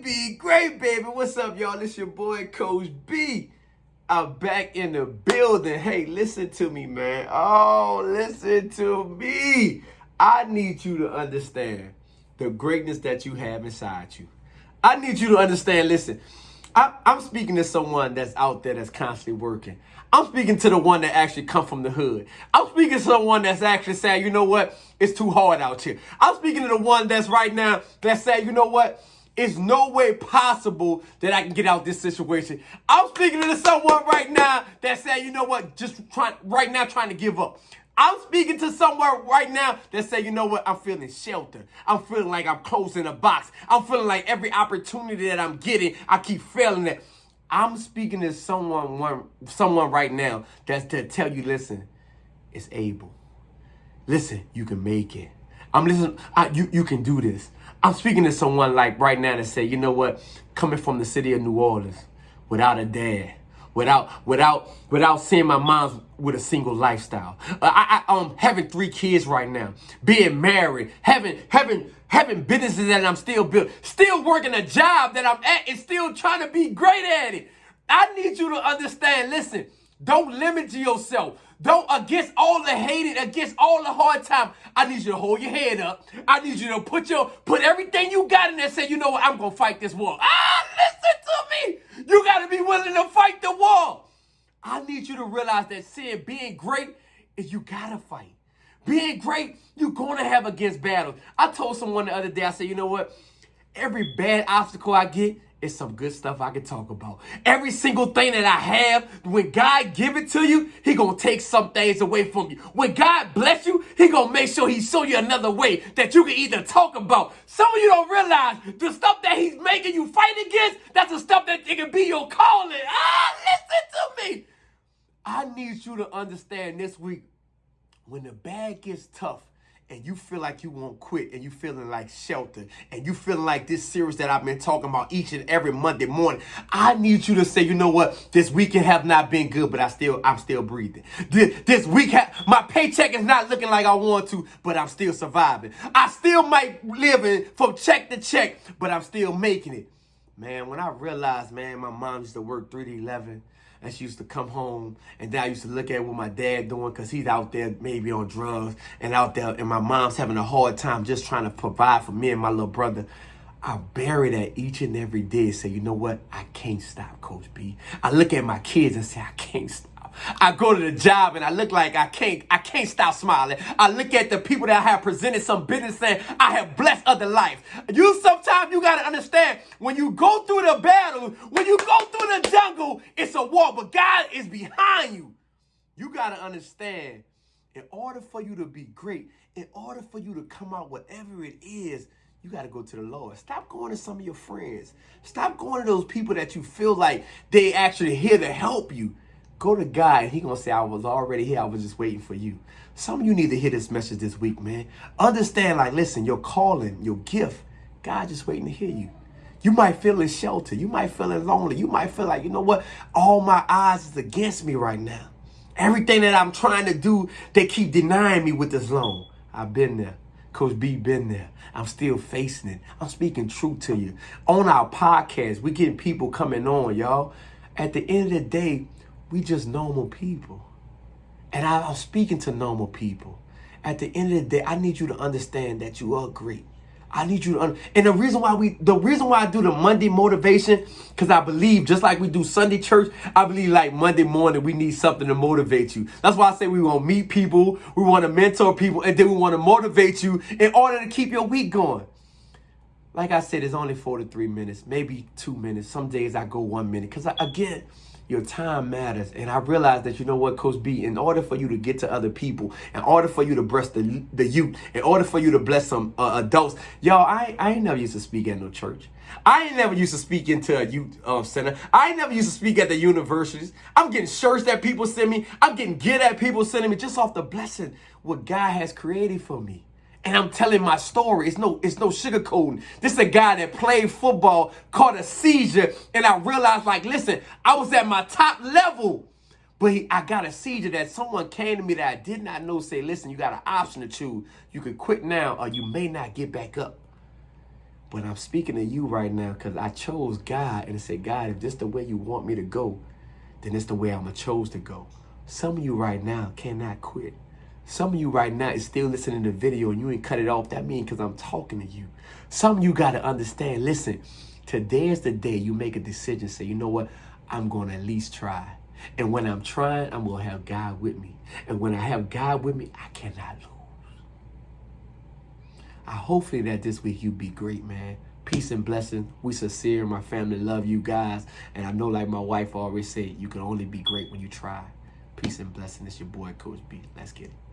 be great, baby. What's up, y'all? It's your boy, Coach B. I'm back in the building. Hey, listen to me, man. Oh, listen to me. I need you to understand the greatness that you have inside you. I need you to understand, listen, I'm speaking to someone that's out there that's constantly working. I'm speaking to the one that actually come from the hood. I'm speaking to someone that's actually saying, you know what, it's too hard out here. I'm speaking to the one that's right now that's saying, you know what, it's no way possible that I can get out this situation. I'm speaking to someone right now that's saying, you know what, trying to give up. I'm speaking to someone right now that say, you know what, I'm feeling sheltered. I'm feeling like I'm closing a box. I'm feeling like every opportunity that I'm getting, I keep failing it. I'm speaking to someone right now that's to tell you, listen, it's able. Listen, you can make it. You can do this. I'm speaking to someone like right now that say, you know what, coming from the city of New Orleans, without a dad, without seeing my mom with a single lifestyle. Having 3 kids right now, being married, having businesses that I'm still building, still working a job that I'm at and still trying to be great at it. I need you to understand, listen, don't limit yourself. Don't, against all the hating, against all the hard time, I need you to hold your head up. I need you to put everything you got in there and say, you know what, I'm going to fight this war. Listen to me. You got to be willing to fight the war. I need you to realize that being great is you got to fight. Being great, you're going to have against battles. I told someone the other day, I said, you know what, every bad obstacle I get, it's some good stuff I can talk about. Every single thing that I have, when God give it to you, he going to take some things away from you. When God bless you, he going to make sure he show you another way that you can either talk about. Some of you don't realize the stuff that he's making you fight against, that's the stuff that it can be your calling. Listen to me. I need you to understand this week, when the bag gets tough, and you feel like you won't quit, and you feeling like shelter, and you feeling like this series that I've been talking about each and every Monday morning, I need you to say, you know what, this weekend have not been good, but I'm still breathing. This week, my paycheck is not looking like I want to, but I'm still surviving. I still might live from check to check, but I'm still making it. Man, when I realized, man, my mom used to work 3 to 11, and she used to come home, and then I used to look at what my dad doing because he's out there maybe on drugs and out there, and my mom's having a hard time just trying to provide for me and my little brother. I bury that each and every day and say, you know what? I can't stop, Coach B. I look at my kids and say, I can't stop. I go to the job and I look like I can't stop smiling. I look at the people that have presented some business saying, I have blessed other lives. Sometimes you got to understand, when you go through the battle, when you go through the jungle, it's a war, but God is behind you. You got to understand, in order for you to be great, in order for you to come out whatever it is, you got to go to the Lord. Stop going to some of your friends. Stop going to those people that you feel like they actually here to help you. Go to God, and he going to say, I was already here. I was just waiting for you. Some of you need to hear this message this week, man. Understand, like, listen, your calling, your gift, God just waiting to hear you. You might feel in shelter. You might feel lonely. You might feel like, you know what? All my eyes is against me right now. Everything that I'm trying to do, they keep denying me with this loan. I've been there. Coach B been there. I'm still facing it. I'm speaking truth to you. On our podcast, we getting people coming on, y'all. At the end of the day, we just normal people. And I'm speaking to normal people. At the end of the day, I need you to understand that you are great. I need you to and the reason why I do the Monday motivation, because I believe, just like we do Sunday church, I believe like Monday morning we need something to motivate you. That's why I say we want to meet people, we want to mentor people, and then we want to motivate you in order to keep your week going. Like I said, it's only 4 to 3 minutes, maybe 2 minutes. Some days I go 1 minute, because again, your time matters. And I realize that, you know what, Coach B, in order for you to get to other people, in order for you to bless the youth, in order for you to bless some adults, y'all, I ain't never used to speak at no church. I ain't never used to speak into a youth center. I ain't never used to speak at the universities. I'm getting shirts that people send me. I'm getting gear that people sending me just off the blessing what God has created for me. And I'm telling my story. It's no sugarcoating. This is a guy that played football, caught a seizure, and I realized, like, listen, I was at my top level, but I got a seizure that someone came to me that I did not know, say, listen, you got an option to choose. You can quit now or you may not get back up. But I'm speaking to you right now because I chose God and said, God, if this is the way you want me to go, then it's the way I'm chose to go. Some of you right now cannot quit. Some of you right now is still listening to the video and you ain't cut it off. That means because I'm talking to you. Some of you got to understand, listen, today is the day you make a decision. Say, you know what? I'm going to at least try. And when I'm trying, I'm going to have God with me. And when I have God with me, I cannot lose. Hopefully that this week you be great, man. Peace and blessing. We sincere. My family love you guys. And I know, like my wife always said, you can only be great when you try. Peace and blessing. It's your boy, Coach B. Let's get it.